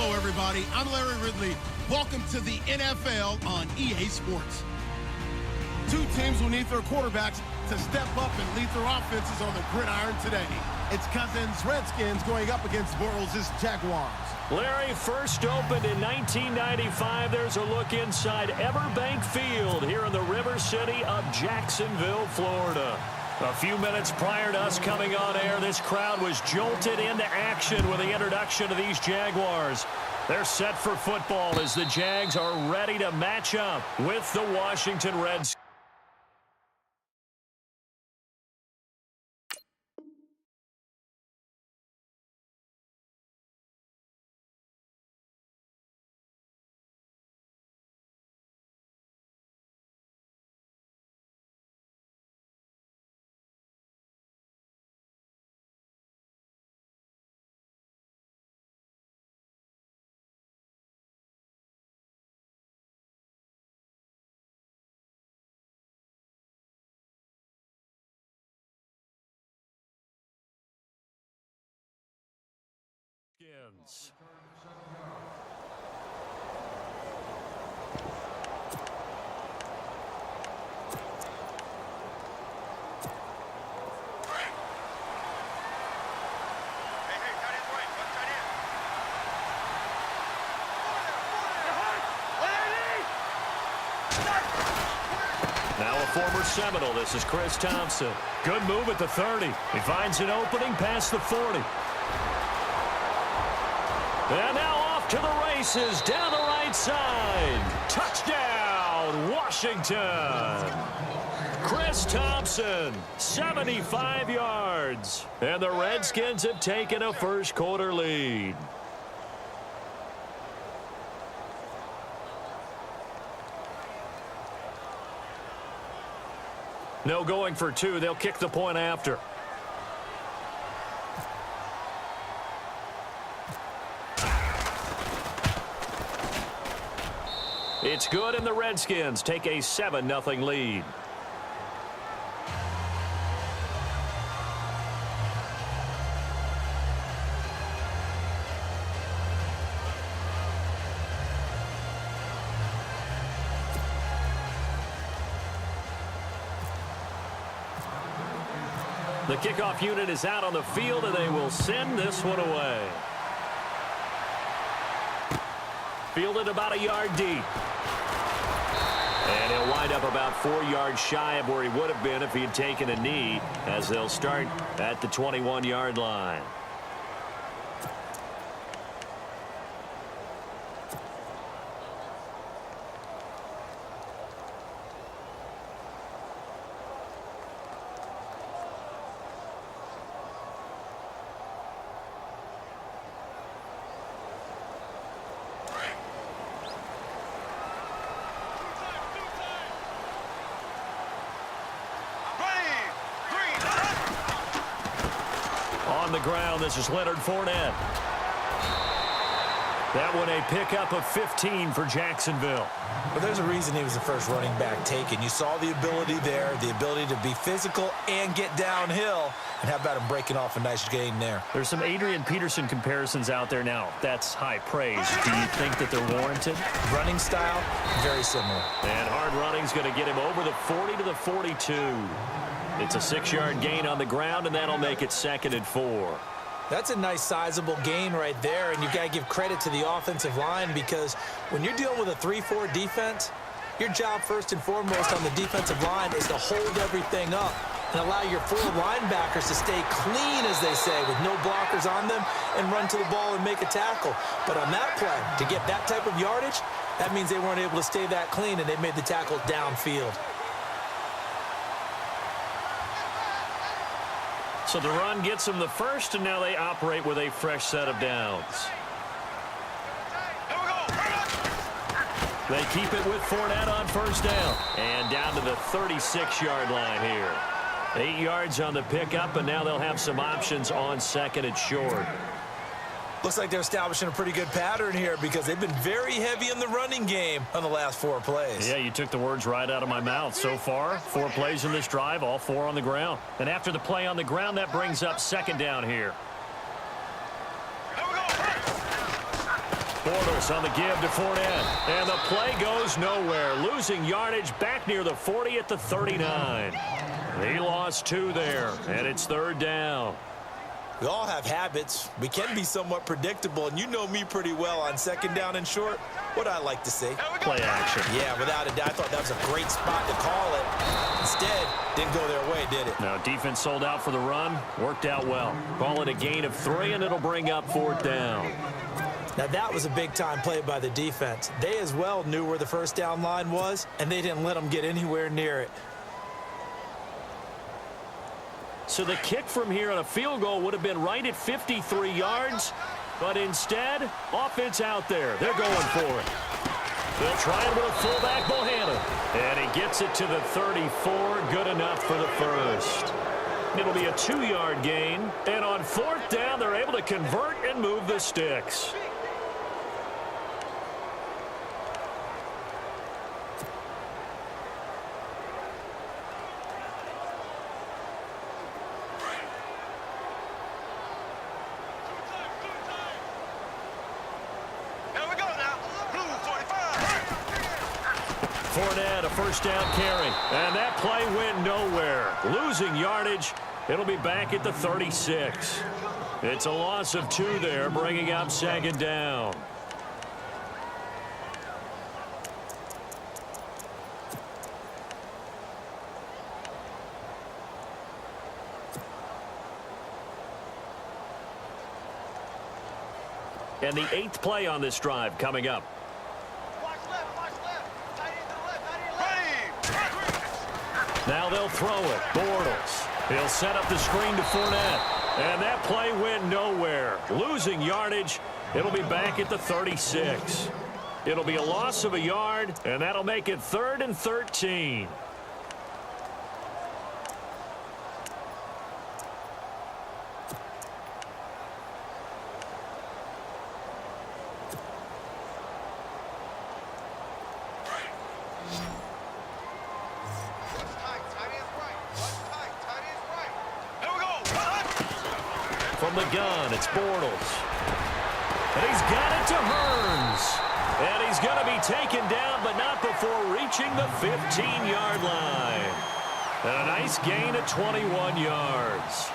Hello, everybody. I'm Larry Ridley. Welcome to the NFL on EA Sports. Two teams will need their quarterbacks to step up and lead their offenses on the gridiron today. It's Cousins' Redskins going up against Bortles' Jaguars. Larry, first opened in 1995. There's a look inside Everbank Field here in the River City of Jacksonville, Florida. A few minutes prior to us coming on air, this crowd was jolted into action with the introduction of these Jaguars. They're set for football as the Jags are ready to match up with the Washington Redskins. Now a former Seminole, this is Chris Thompson. Good move at the 30. He finds an opening past the 40. And now off to the races down the right side. Touchdown, Washington. Chris Thompson, 75 yards. And the Redskins have taken a first quarter lead. No going for two. They'll kick the point after. It's good, and the Redskins take a 7-0 lead. The kickoff unit is out on the field, and they will send this one away. Fielded about a yard deep. And he'll wind up about 4 yards shy of where he would have been if he had taken a knee, as they'll start at the 21-yard line. On the ground, this is Leonard Fournette. That one a pickup of 15 for Jacksonville. But there's a reason he was the first running back taken. You saw the ability there, the ability to be physical and get downhill. And how about him breaking off a nice gain there? There's some Adrian Peterson comparisons out there now. That's high praise. Do you think that they're warranted? Running style, very similar. And hard running's going to get him over the 40 to the 42. It's a 6-yard gain on the ground, and that'll make it 2nd and 4. That's a nice sizable gain right there, and you've got to give credit to the offensive line, because when you're dealing with a 3-4 defense, your job first and foremost on the defensive line is to hold everything up and allow your 4 linebackers to stay clean, as they say, with no blockers on them, and run to the ball and make a tackle. But on that play, to get that type of yardage, that means they weren't able to stay that clean, and they made the tackle downfield. So the run gets them the first, and now they operate with a fresh set of downs. They keep it with Fournette on first down. And down to the 36-yard line here. 8 yards on the pickup, and now they'll have some options on 2nd and short. Looks like they're establishing a pretty good pattern here, because they've been very heavy in the running game on the last 4 plays. Yeah, you took the words right out of my mouth. So far, 4 plays in this drive, all 4 on the ground. And after the play on the ground, that brings up 2nd down here. Bortles on the give to Fournette. And the play goes nowhere. Losing yardage back near the 40 at the 39. He lost 2 there, and it's 3rd down. We all have habits. We can be somewhat predictable, and you know me pretty well on 2nd down and short. What I like to say? Play action. Yeah, without a doubt. I thought that was a great spot to call it. Instead, didn't go their way, did it? Now, defense sold out for the run. Worked out well. Call it a gain of 3, and it'll bring up 4th down. Now, that was a big-time play by the defense. They as well knew where the 1st down line was, and they didn't let them get anywhere near it. So the kick from here on a field goal would have been right at 53 yards. But instead, offense out there. They're going for it. They'll try it with a fullback, Bohanna. And he gets it to the 34. Good enough for the first. It'll be a 2-yard gain. And on 4th down, they're able to convert and move the sticks. Fournette, a 1st down carry. And that play went nowhere. Losing yardage. It'll be back at the 36. It's a loss of 2 there, bringing up 2nd down. And the 8th play on this drive coming up. Now they'll throw it. Bortles. He'll set up the screen to Fournette. And that play went nowhere. Losing yardage. It'll be back at the 36. It'll be a loss of a yard, and that'll make it 3rd and 13. From the gun, it's Bortles. And he's got it to Hearns. And he's going to be taken down, but not before reaching the 15-yard line. And a nice gain of 21 yards.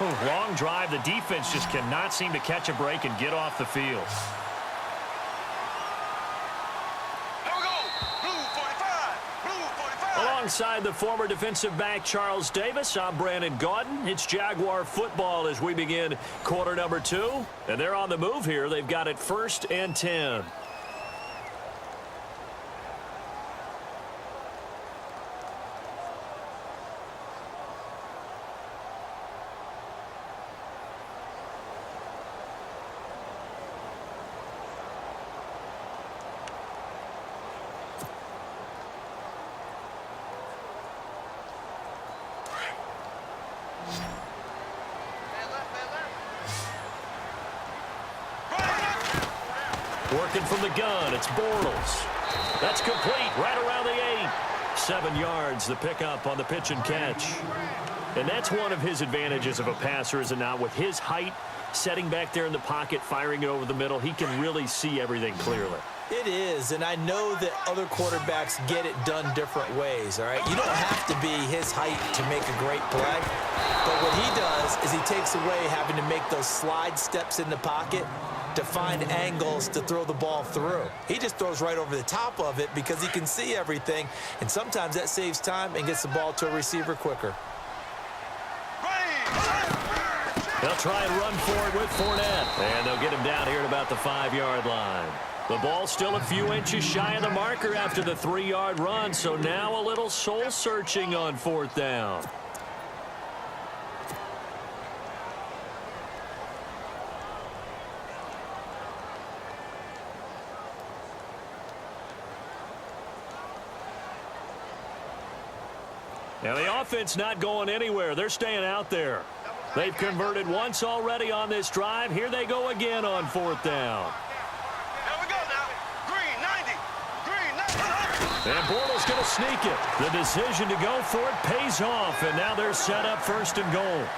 Long drive. The defense just cannot seem to catch a break and get off the field. Alongside the former defensive back Charles Davis, I'm Brandon Gaudin. It's Jaguar football as we begin quarter number 2. And they're on the move here. They've got it 1st and 10. Working from the gun, it's Bortles. That's complete, right around the 8. 7 yards, the pickup on the pitch and catch. And that's one of his advantages of a passer, is it not? With his height, setting back there in the pocket, firing it over the middle, he can really see everything clearly. It is, and I know that other quarterbacks get it done different ways, all right? You don't have to be his height to make a great play, but what he does is he takes away having to make those slide steps in the pocket to find angles to throw the ball through. He just throws right over the top of it because he can see everything, and sometimes that saves time and gets the ball to a receiver quicker. They'll try and run for it with Fournette, and they'll get him down here at about the 5-yard line. The ball's still a few inches shy of the marker after the 3-yard run, so now a little soul-searching on 4th down. Now the offense not going anywhere. They're staying out there. They've converted once already on this drive. Here they go again on 4th down. And Bortles going to sneak it. The decision to go for it pays off, and now they're set up 1st and goal.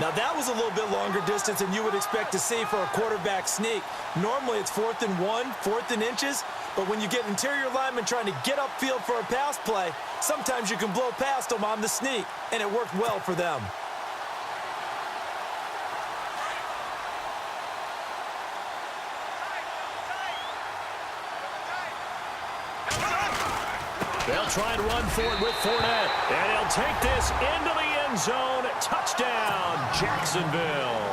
Now, that was a little bit longer distance than you would expect to see for a quarterback sneak. Normally, it's 4th and 1, 4th and inches, but when you get interior linemen trying to get upfield for a pass play, sometimes you can blow past them on the sneak, and it worked well for them. They'll try and run for it with Fournette. And he'll take this into the end zone. Touchdown, Jacksonville.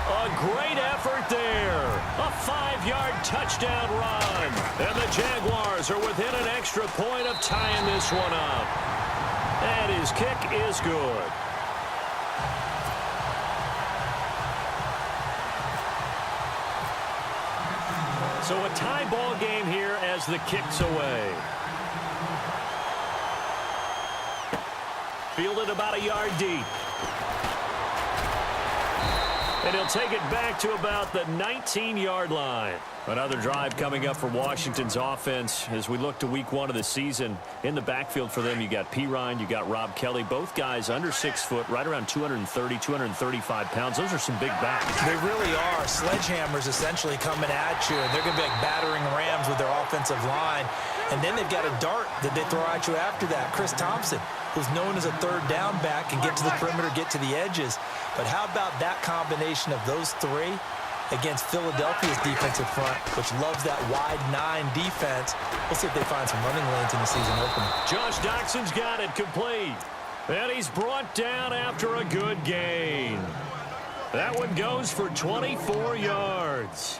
A great effort there. A 5-yard touchdown run. And the Jaguars are within an extra point of tying this one up. And his kick is good. So a tie ball game here as the kick's away. Fielded about a yard deep. And he'll take it back to about the 19-yard line. Another drive coming up for Washington's offense as we look to week 1 of the season. In the backfield for them, you got Pirine, you got Rob Kelly. Both guys under 6 foot, right around 230, 235 pounds. Those are some big backs. They really are. Sledgehammers essentially coming at you. They're going to be like battering rams with their offensive line. And then they've got a dart that they throw at you after that. Chris Thompson, who's known as a third down back, can get to the perimeter, get to the edges. But how about that combination of those three against Philadelphia's defensive front, which loves that wide 9 defense? We'll see if they find some running lanes in the season opener. Josh Doxson's got it complete. And he's brought down after a good gain. That one goes for 24 yards.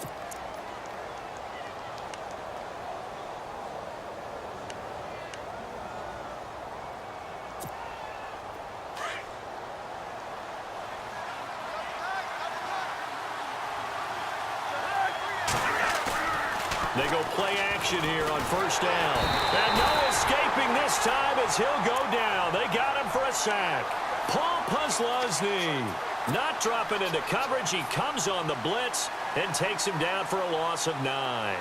They go play action here on first down. And no escaping this time as he'll go down. They got him for a sack. Paul Posluszny not dropping into coverage. He comes on the blitz and takes him down for a loss of 9.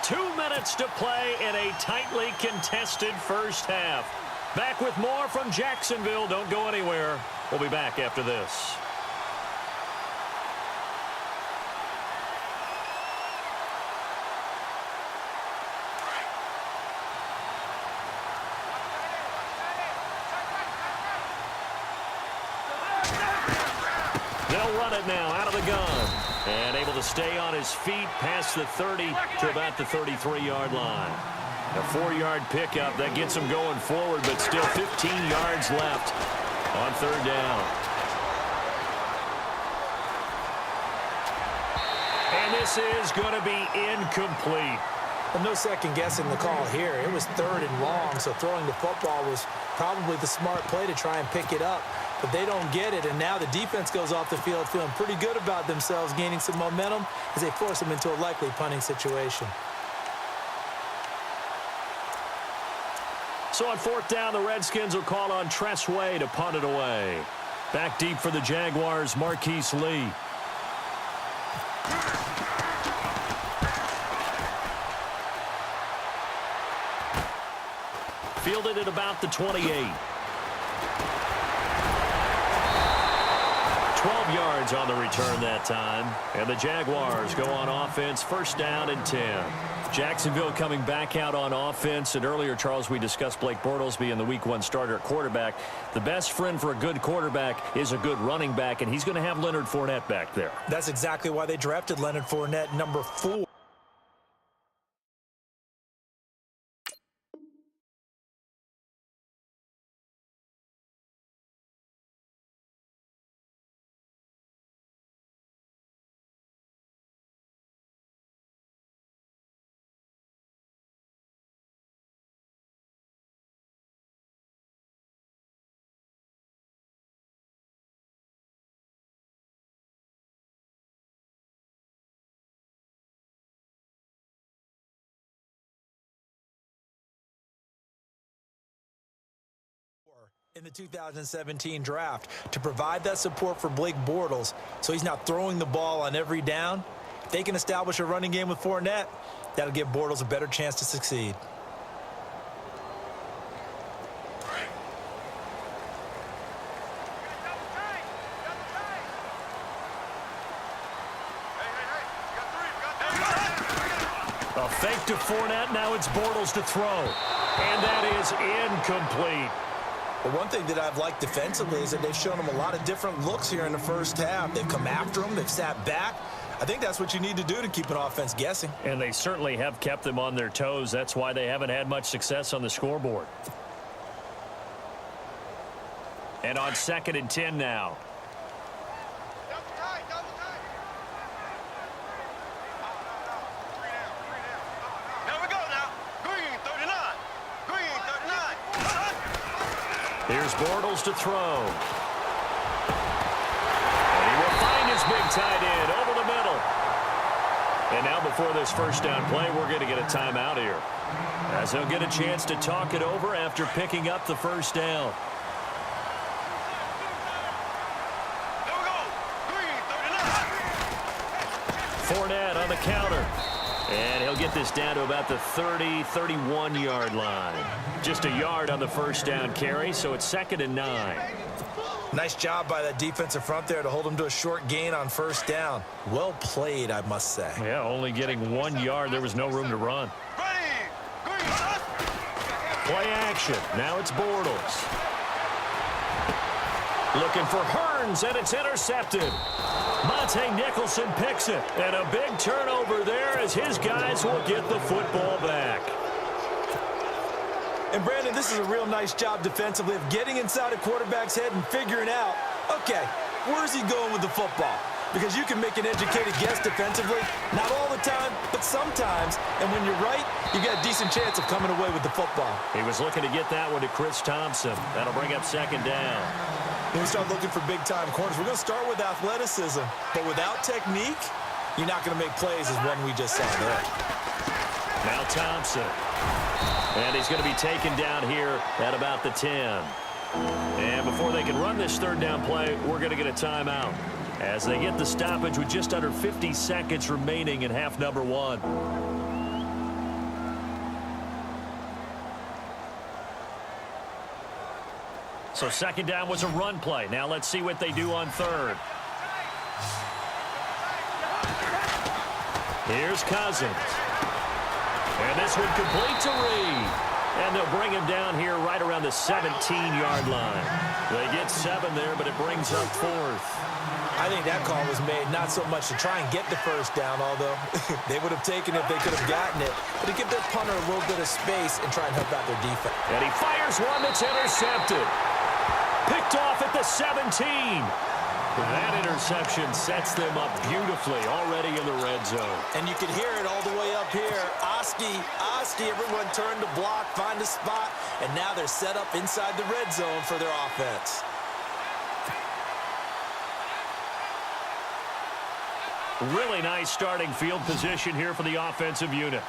Two minutes to play in a tightly contested first half. Back with more from Jacksonville. Don't go anywhere. We'll be back after this. They'll run it now out of the gun. And able to stay on his feet past the 30 to about the 33-yard line. A 4-yard pickup that gets him going forward, but still 15 yards left on third down. And this is going to be incomplete. Well, no second guessing the call here. It was 3rd and long, so throwing the football was probably the smart play to try and pick it up. But they don't get it, and now the defense goes off the field feeling pretty good about themselves, gaining some momentum as they force them into a likely punting situation. So on 4th down, the Redskins will call on Tress Way to punt it away. Back deep for the Jaguars, Marquise Lee. Fielded at about the 28. 12 yards on the return that time. And the Jaguars go on offense, first down and 10. Jacksonville coming back out on offense. And earlier, Charles, we discussed Blake Bortles being the week 1 starter at quarterback. The best friend for a good quarterback is a good running back, and he's going to have Leonard Fournette back there. That's exactly why they drafted Leonard Fournette, number 4. In the 2017 draft to provide that support for Blake Bortles so he's not throwing the ball on every down. If they can establish a running game with Fournette, that'll give Bortles a better chance to succeed. A fake to Fournette. Now it's Bortles to throw. And that is incomplete. But one thing that I've liked defensively is that they've shown him a lot of different looks here in the first half. They've come after him. They've sat back. I think that's what you need to do to keep an offense guessing. And they certainly have kept them on their toes. That's why they haven't had much success on the scoreboard. And on 2nd and 10 now. Here's Bortles to throw. And he will find his big tight end over the middle. And now before this first down play, we're going to get a timeout here, as they'll get a chance to talk it over after picking up the first down. Fournette on the counter. And he'll get this down to about the 30-31-yard line. Just a yard on the first down carry, so it's 2nd and 9. Nice job by that defensive front there to hold him to a short gain on first down. Well played, I must say. Yeah, only getting 1 yard. There was no room to run. Play action. Now it's Bortles. Looking for Hearns, and it's intercepted. Monte Nicholson picks it, and a big turnover there as his guys will get the football back. And, Brandon, this is a real nice job defensively of getting inside a quarterback's head and figuring out, okay, where's he going with the football? Because you can make an educated guess defensively, not all the time, but sometimes. And when you're right, you got a decent chance of coming away with the football. He was looking to get that one to Chris Thompson. That'll bring up 2nd down. When we start looking for big-time corners, we're going to start with athleticism. But without technique, you're not going to make plays as one we just saw there. Now Thompson. And he's going to be taken down here at about the 10. And before they can run this 3rd down play, we're going to get a timeout, as they get the stoppage with just under 50 seconds remaining in half number 1. So 2nd down was a run play. Now let's see what they do on 3rd. Here's Cousins. And this one complete to Reed. And they'll bring him down here right around the 17-yard line. They get 7 there, but it brings up 4th. I think that call was made not so much to try and get the first down, although they would have taken it if they could have gotten it, but to give their punter a little bit of space and try and help out their defense. And he fires one that's intercepted. Picked off at the 17. That interception sets them up beautifully already in the red zone. And you can hear it all the way up here. Oski, everyone turned to block, find a spot, and now they're set up inside the red zone for their offense. Really nice starting field position here for the offensive unit.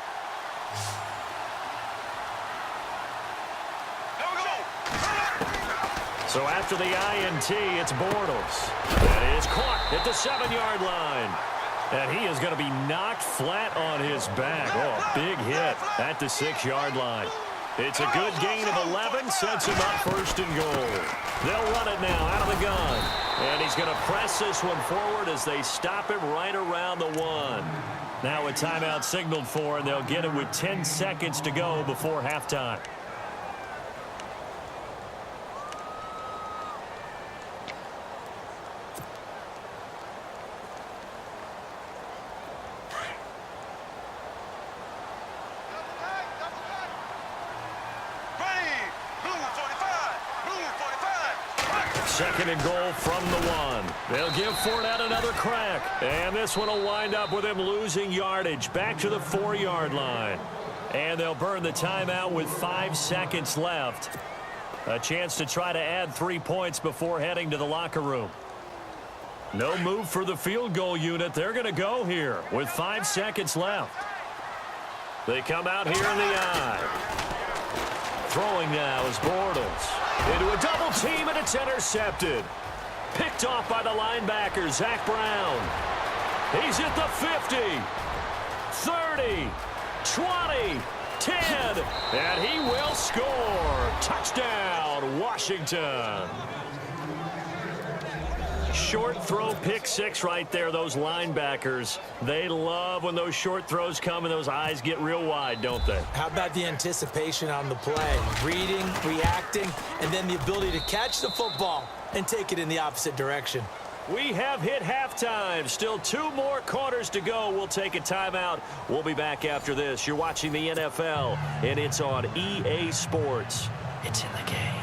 So after the INT, it's Bortles. That is caught at the 7-yard line. And he is going to be knocked flat on his back. Oh, big hit at the 6-yard line. It's a good gain of 11, sets him up 1st and goal. They'll run it now out of the gun. And he's going to press this one forward as they stop him right around the 1. Now a timeout signaled for, and they'll get it with 10 seconds to go before halftime. Second and goal from the 1. They'll give Fournette another crack. And this one will wind up with him losing yardage back to the 4-yard line. And they'll burn the timeout with 5 seconds left. A chance to try to add 3 points before heading to the locker room. No move for the field goal unit. They're going to go here with 5 seconds left. They come out here in the eye. Throwing now is Bortles. Into a double team, and it's intercepted. Picked off by the linebacker, Zach Brown. He's at the 50, 30, 20, 10, and he will score. Touchdown, Washington. Short throw, pick six right there. Those linebackers, they love when those short throws come and those eyes get real wide, don't they? How about the anticipation on the play? Reading, reacting, and then the ability to catch the football and take it in the opposite direction. We have hit halftime. Still 2 more quarters to go. We'll take a timeout. We'll be back after this. You're watching the NFL, and it's on EA Sports. It's in the game.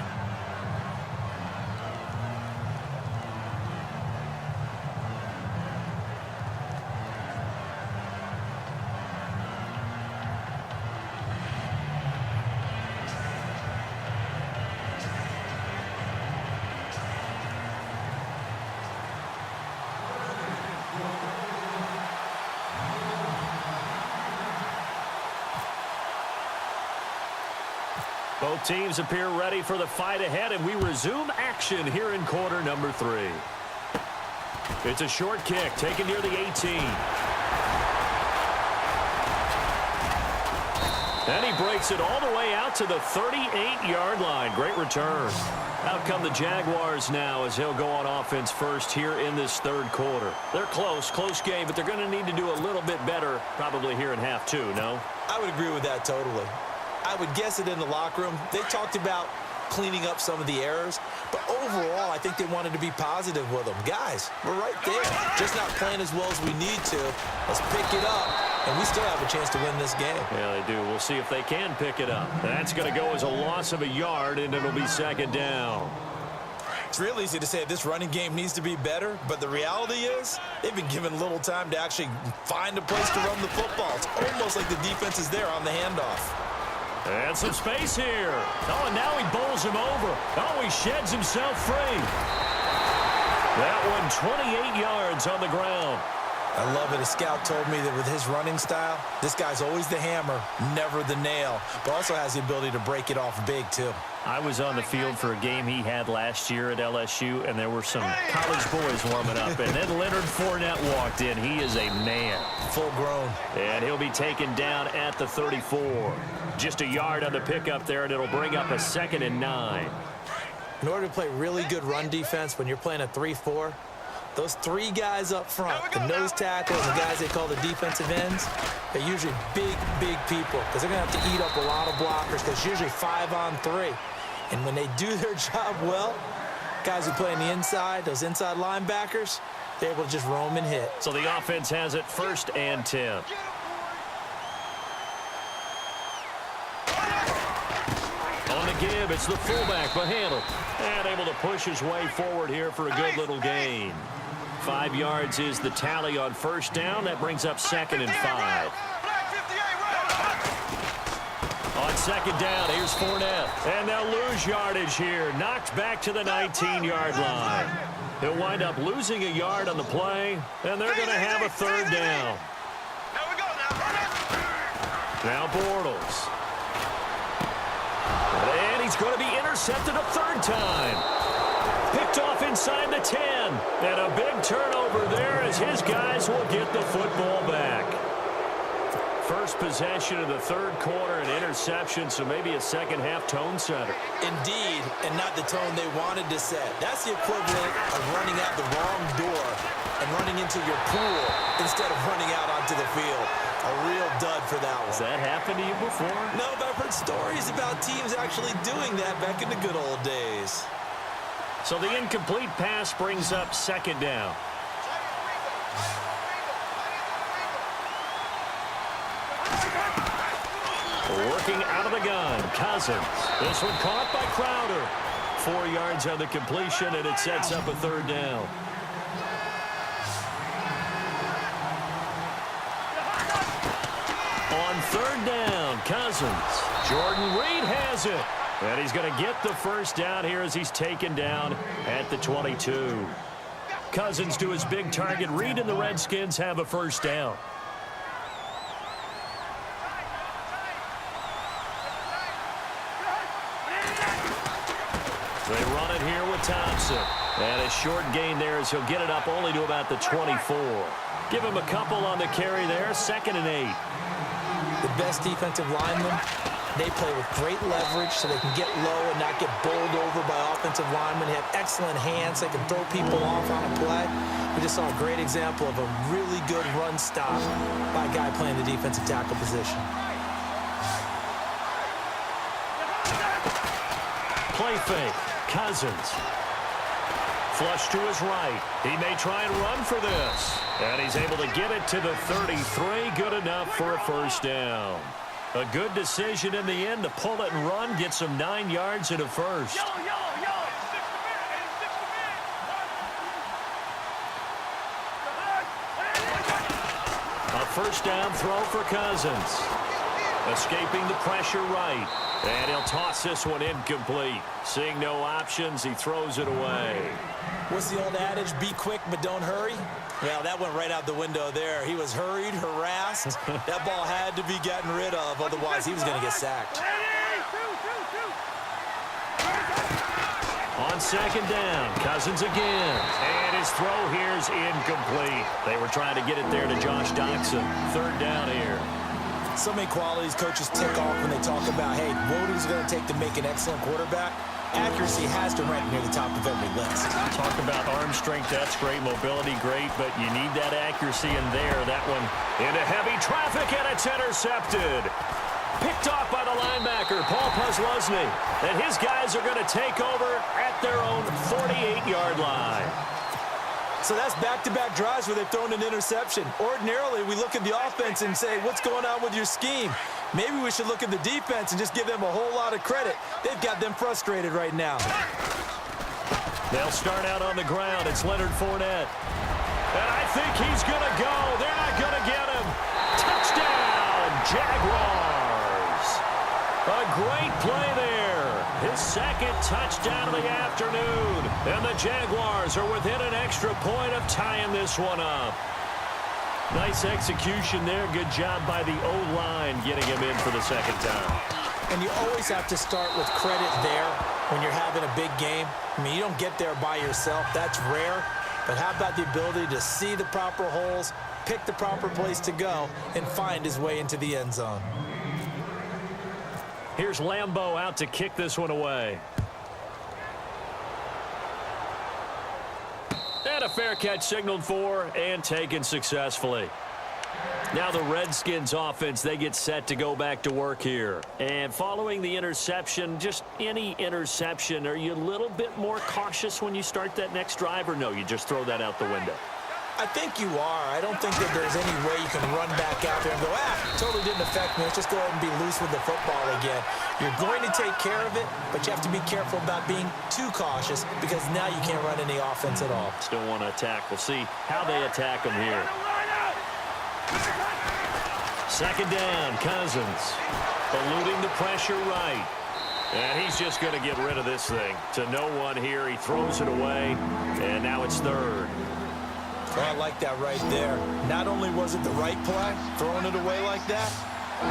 Both teams appear ready for the fight ahead, and we resume action here in quarter number 3. It's a short kick taken near the 18. And he breaks it all the way out to the 38-yard line. Great return. Out come the Jaguars now as he'll go on offense first here in this third quarter. They're close game, but they're going to need to do a little bit better probably here in half 2, no? I would agree with that totally. I would guess it in the locker room. They talked about cleaning up some of the errors, but overall, I think they wanted to be positive with them. Guys, we're right there. Just not playing as well as we need to. Let's pick it up, and we still have a chance to win this game. Yeah, they do. We'll see if they can pick it up. That's going to go as a loss of a yard, and it'll be second down. It's real easy to say this running game needs to be better, but the reality is they've been given little time to actually find a place to run the football. It's almost like the defense is there on the handoff. And some space here. Oh, and now he bowls him over. Oh, he sheds himself free. That one, 28 yards on the ground. I love it. A scout told me that with his running style, this guy's always the hammer, never the nail, but also has the ability to break it off big, too. I was on the field for a game he had last year at LSU, and there were some college boys warming up, and then Leonard Fournette walked in. He is a man. Full grown. And he'll be taken down at the 34. Just a yard on the pickup there, and it'll bring up a 2nd and 9. In order to play really good run defense when you're playing a 3-4, those 3 guys up front, the nose tackles, the guys they call the defensive ends, they're usually big people because they're going to have to eat up a lot of blockers because it's usually 5 on 3. And when they do their job well, guys who play on the inside, those inside linebackers, they're able to just roam and hit. So the offense has it 1st and 10. On the give, it's the fullback, Bahandle, and able to push his way forward here for a good little gain. 5 yards is the tally on 1st down. That brings up 2nd and 5. On 2nd down, here's Fournette. And they'll lose yardage here. Knocked back to the 19-yard line. He'll wind up losing a yard on the play, and they're going to have a 3rd down. Now Bortles. And he's going to be intercepted a 3rd time. Picked off inside the 10. And a big turnover there as his guys will get the football back. First possession of the 3rd quarter, an interception, so maybe a second-half tone setter. Indeed, and not the tone they wanted to set. That's the equivalent of running out the wrong door and running into your pool instead of running out onto the field. A real dud for that one. Has that happened to you before? No, but I've heard stories about teams actually doing that back in the good old days. So the incomplete pass brings up 2nd down. Working out of the gun, Cousins. This one caught by Crowder. 4 yards on the completion, and it sets up a 3rd down. On 3rd down, Cousins. Jordan Reed has it. And he's going to get the 1st down here as he's taken down at the 22. Cousins to his big target. Reed and the Redskins have a 1st down. They run it here with Thompson. And a short gain there as he'll get it up only to about the 24. Give him a couple on the carry there. 2nd and 8. The best defensive linemen, they play with great leverage so they can get low and not get bowled over by offensive linemen. They have excellent hands. They can throw people off on a play. We just saw a great example of a really good run stop by a guy playing the defensive tackle position. Play fake. Cousins. Flush to his right. He may try and run for this. And he's able to get it to the 33. Good enough for a first down. A good decision in the end to pull it and run. Gets him 9 yards and a first. A first down throw for Cousins. Escaping the pressure right. And he'll toss this one incomplete. Seeing no options, he throws it away. What's the old adage? Be quick, but don't hurry. Well, that went right out the window there. He was hurried, harassed. That ball had to be gotten rid of, otherwise he was going to get sacked. On 2nd down, Cousins again. And his throw here's incomplete. They were trying to get it there to Josh Doxson. 3rd down here. So many qualities coaches tick off when they talk about, hey, what is it going to take to make an excellent quarterback? Accuracy has to rank near the top of every list. Talk about arm strength, that's great. Mobility, great, but you need that accuracy in there. That one into heavy traffic, and it's intercepted. Picked off by the linebacker, Paul Posluszny. And his guys are going to take over at their own 48-yard line. So that's back-to-back drives where they've thrown an interception. Ordinarily, we look at the offense and say, what's going on with your scheme? Maybe we should look at the defense and just give them a whole lot of credit. They've got them frustrated right now. They'll start out on the ground. It's Leonard Fournette. And I think he's going to go. They're not going to get him. Touchdown, Jaguars. A great play there. His 2nd touchdown of the afternoon. And the Jaguars are within an extra point of tying this one up. Nice execution there. Good job by the O-line getting him in for the 2nd time. And you always have to start with credit there when you're having a big game. I mean, you don't get there by yourself. That's rare. But how about the ability to see the proper holes, pick the proper place to go, and find his way into the end zone? Here's Lambeau out to kick this one away. And a fair catch signaled for and taken successfully. Now the Redskins offense, they get set to go back to work here. And following the interception, just any interception, are you a little bit more cautious when you start that next drive, or no, you just throw that out the window? I think you are. I don't think that there's any way you can run back out there and go, totally didn't affect me. Let's just go ahead and be loose with the football again. You're going to take care of it, but you have to be careful about being too cautious because now you can't run any offense at all. Still want to attack. We'll see how they attack them here. 2nd down, Cousins. Eluding the pressure right. And he's just going to get rid of this thing. To no one here. He throws it away, and now it's 3rd. Well, I like that right there. Not only was it the right play, throwing it away like that,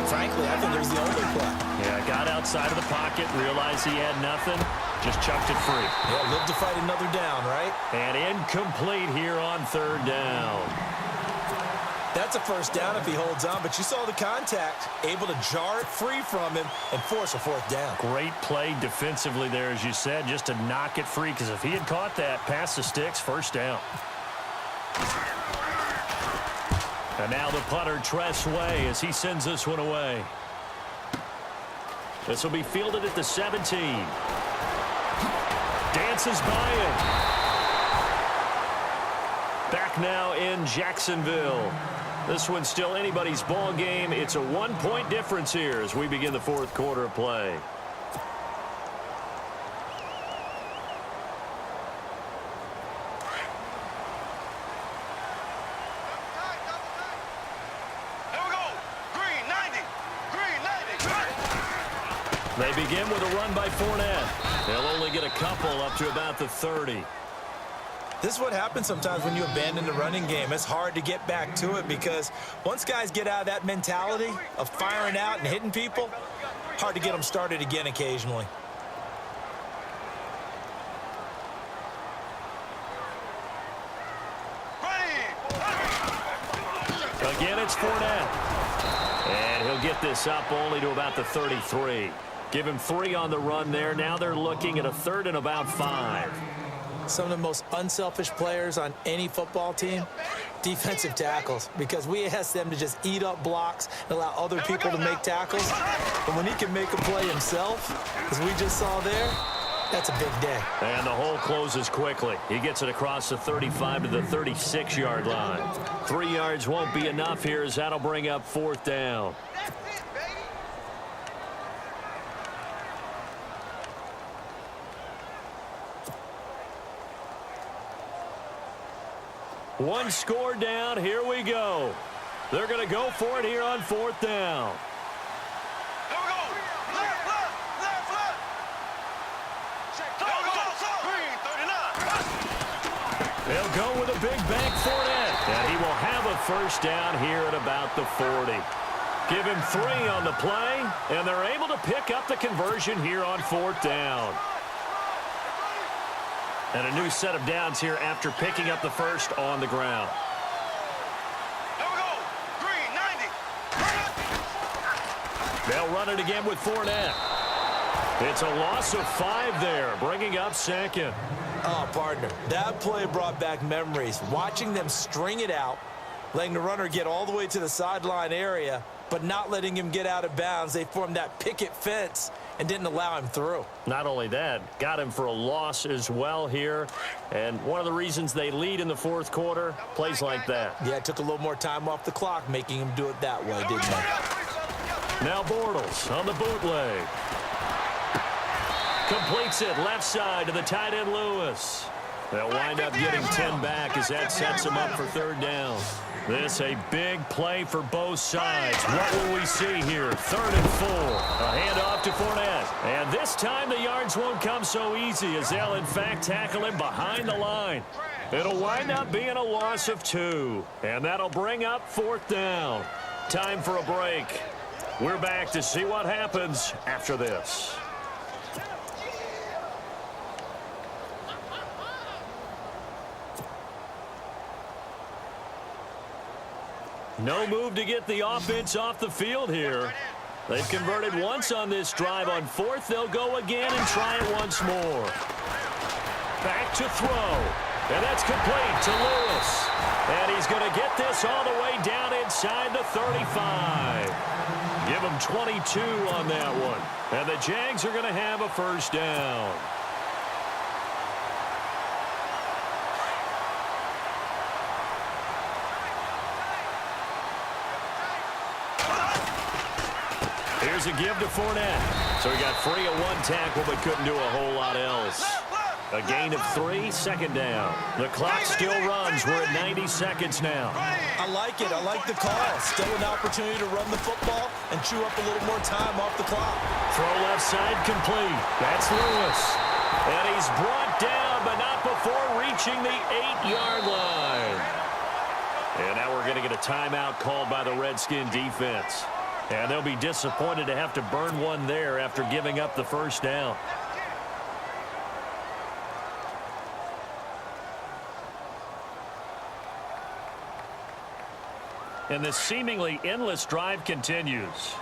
frankly, I think it was the only play. Yeah, got outside of the pocket, realized he had nothing, just chucked it free. Yeah, live to fight another down, right? And incomplete here on 3rd down. That's a first down if he holds on, but you saw the contact, able to jar it free from him and force a 4th down. Great play defensively there, as you said, just to knock it free, because if he had caught that, past the sticks, 1st down. And now the punter, Tress Way, as he sends this one away. This will be fielded at the 17. Dances by it. Back now in Jacksonville. This one's still anybody's ball game. It's a 1-point difference here as we begin the 4th quarter of play. They begin with a run by Fournette. They'll only get a couple up to about the 30. This is what happens sometimes when you abandon the running game. It's hard to get back to it because once guys get out of that mentality of firing out and hitting people, hard to get them started again occasionally. Again, it's Fournette. And he'll get this up only to about the 33. Give him 3 on the run there. Now they're looking at a 3rd and about 5. Some of the most unselfish players on any football team, defensive tackles, because we ask them to just eat up blocks and allow other people to make tackles. But when he can make a play himself, as we just saw there, that's a big day. And the hole closes quickly. He gets it across the 35 to the 36-yard line. 3 yards won't be enough here as that'll bring up 4th down. One score down. Here we go. They're going to go for it here on 4th down. Here we go. Left, left, left, left. Here we go. Green, 39. They'll go with a big bank Fournette. And he will have a 1st down here at about the 40. Give him 3 on the play, and they're able to pick up the conversion here on 4th down. And a new set of downs here after picking up the 1st on the ground. Here we go. Green, 90. They'll run it again with Fournette. It's a loss of 5 there, bringing up 2nd. Oh, partner, that play brought back memories. Watching them string it out, letting the runner get all the way to the sideline area, but not letting him get out of bounds. They formed that picket fence and didn't allow him through. Not only that, got him for a loss as well here. And one of the reasons they lead in the 4th quarter, plays like that. Yeah, it took a little more time off the clock, making him do it that way, didn't they? Now Bortles on the bootleg. Completes it left side to the tight end Lewis. They'll wind up getting 10 back as that sets him up for 3rd down. This a big play for both sides. What will we see here? 3rd and 4. A handoff to Fournette. And this time the yards won't come so easy as they'll in fact tackle him behind the line. It'll wind up being a loss of 2. And that'll bring up 4th down. Time for a break. We're back to see what happens after this. No move to get the offense off the field here. They've converted once on this drive. On 4th, they'll go again and try it once more. Back to throw. And that's complete to Lewis. And he's going to get this all the way down inside the 35. Give him 22 on that one. And the Jags are going to have a 1st down. Here's a give to Fournette. So he got free of 1 tackle but couldn't do a whole lot else. A gain of 3, 2nd down. The clock still runs. We're at 90 seconds now. I like it. I like the call. Still an opportunity to run the football and chew up a little more time off the clock. Throw left side complete. That's Lewis. And he's brought down, but not before reaching the 8-yard line. And now we're going to get a timeout called by the Redskin defense. And they'll be disappointed to have to burn one there after giving up the 1st down. And this seemingly endless drive continues.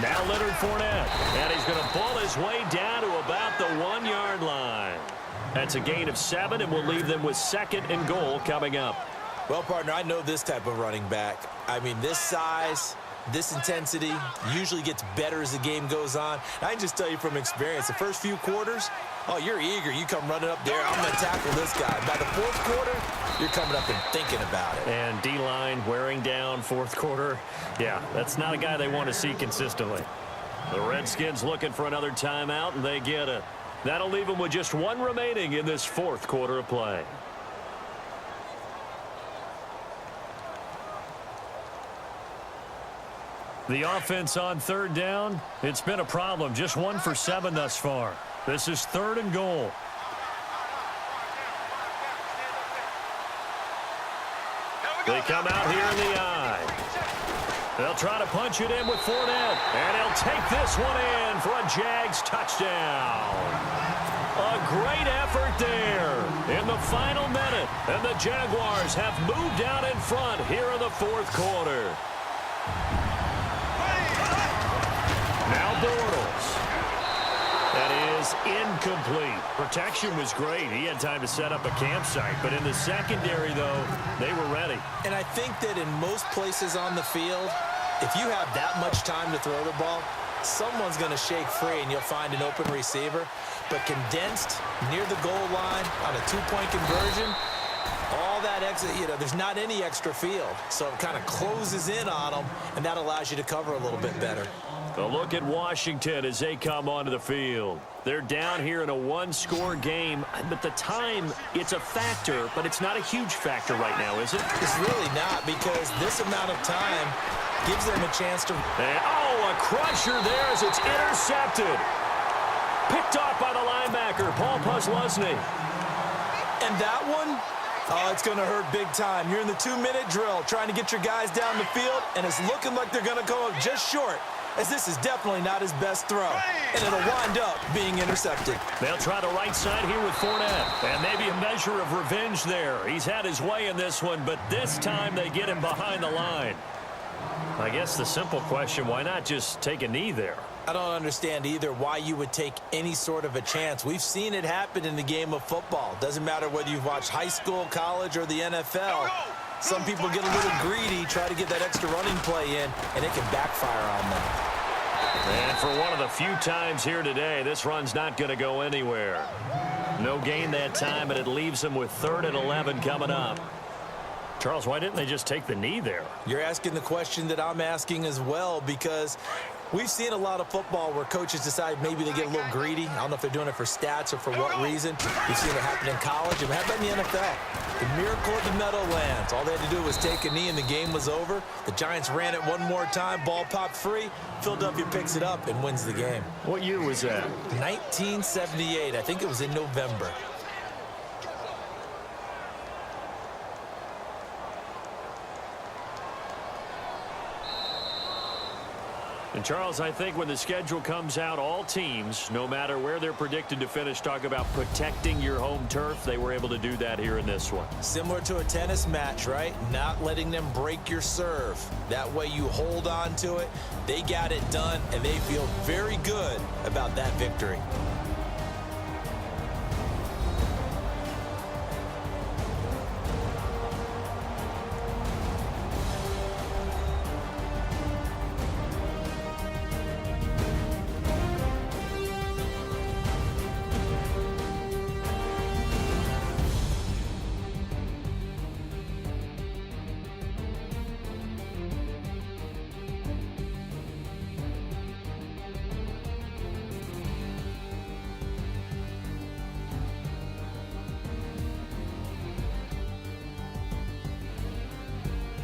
Now Leonard Fournette. And he's going to ball his way down to about the 1-yard line. That's a gain of 7, and we'll leave them with 2nd and goal coming up. Well, partner, I know this type of running back. I mean, this size, this intensity usually gets better as the game goes on. And I can just tell you from experience, the first few quarters, oh, you're eager. You come running up there, I'm going to tackle this guy. By the 4th quarter, you're coming up and thinking about it. And D-line wearing down 4th quarter. Yeah, that's not a guy they want to see consistently. The Redskins looking for another timeout, and they get it. That'll leave them with just 1 remaining in this 4th quarter of play. The offense on 3rd down, it's been a problem. Just 1 for 7 thus far. This is 3rd and goal. They come out here in the eye. They'll try to punch it in with Fournette. And he'll take this one in for a Jags touchdown. A great effort there in the final minute. And the Jaguars have moved out in front here in the fourth quarter. Now Bortles. That is incomplete. Protection was great. He had time to set up a campsite. But in the secondary, though, they were ready. And I think that in most places on the field, if you have that much time to throw the ball, someone's going to shake free and you'll find an open receiver. But condensed near the goal line on a two-point conversion, all that exit, there's not any extra field. So it kind of closes in on them, and that allows you to cover a little bit better. A look at Washington as they come onto the field. They're down here in a one-score game, but the time, it's a factor, but it's not a huge factor right now, is it? It's really not, because this amount of time gives them a chance to... a crusher there as it's intercepted. Picked off by the linebacker, Paul Posluszny. And that one, it's going to hurt big time. You're in the 2-minute drill trying to get your guys down the field, and it's looking like they're going to come up just short, as this is definitely not his best throw. And it'll wind up being intercepted. They'll try the right side here with Fournette. And maybe a measure of revenge there. He's had his way in this one, but this time they get him behind the line. I guess the simple question, why not just take a knee there? I don't understand either why you would take any sort of a chance. We've seen it happen in the game of football. Doesn't matter whether you've watched high school, college, or the NFL. Some people get a little greedy, try to get that extra running play in, and it can backfire on them. And for one of the few times here today, this run's not going to go anywhere. No gain that time, and it leaves them with 3rd and 11 coming up. Charles, why didn't they just take the knee there? You're asking the question that I'm asking as well, because we've seen a lot of football where coaches decide maybe they get a little greedy. I don't know if they're doing it for stats or for what reason. We've seen it happen in college, and it happened in the NFL. The miracle of the Meadowlands. All they had to do was take a knee, and the game was over. The Giants ran it one more time. Ball popped free. Philadelphia picks it up and wins the game. What year was that? 1978. I think it was in November. And, Charles, I think when the schedule comes out, all teams, no matter where they're predicted to finish, talk about protecting your home turf. They were able to do that here in this one. Similar to a tennis match, right? Not letting them break your serve. That way you hold on to it. They got it done, and they feel very good about that victory.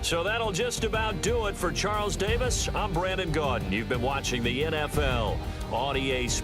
So that'll just about do it for Charles Davis. I'm Brandon Gaudin. You've been watching the NFL on EA Sports.